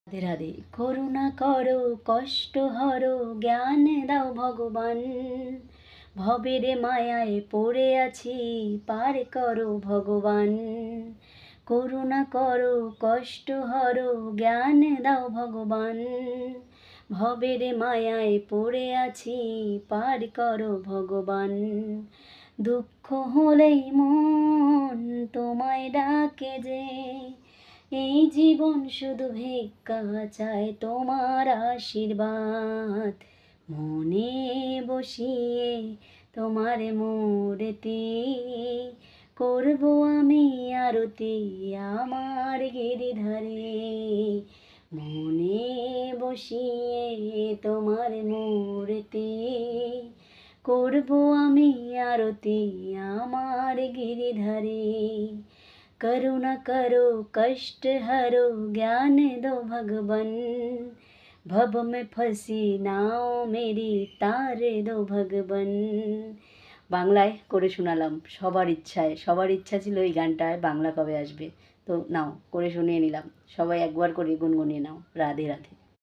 রাধে রাধে। করুণা করো কষ্ট হরো জ্ঞান দাও ভগবান, ভবের মায়ায় পড়ে আছি পার করো ভগবান। করুণা করো কষ্ট হরো জ্ঞান দাও ভগবান, ভবের মায়ায় পড়ে আছি পার করো ভগবান। দুঃখ হলেই মন তোমায় ডাকে যে, এই জীবন শুধু ভিক্ষা চায় তোমার আশীর্বাদ। মনে বসিয়ে তোমার মূর্তি করব আমি আরতি আমার গিরিধারে। মনে বসিয়ে তোমার মূর্তি করব আমি আরতি আমার গিরিধারে। करुणा करो कष्ट हरो ज्ञान दो भगवन, भव में फंसी नाव मेरी तार दो भगवन। বাংলায় করে শোনালাম সবার ইচ্ছা ছিল এই গানটায় বাংলা কবে আসবে, তো নাও করে শুনিয়ে নিলাম। সবাই একবার করে গুনগুনিয়ে নাও। রাধে রাধে।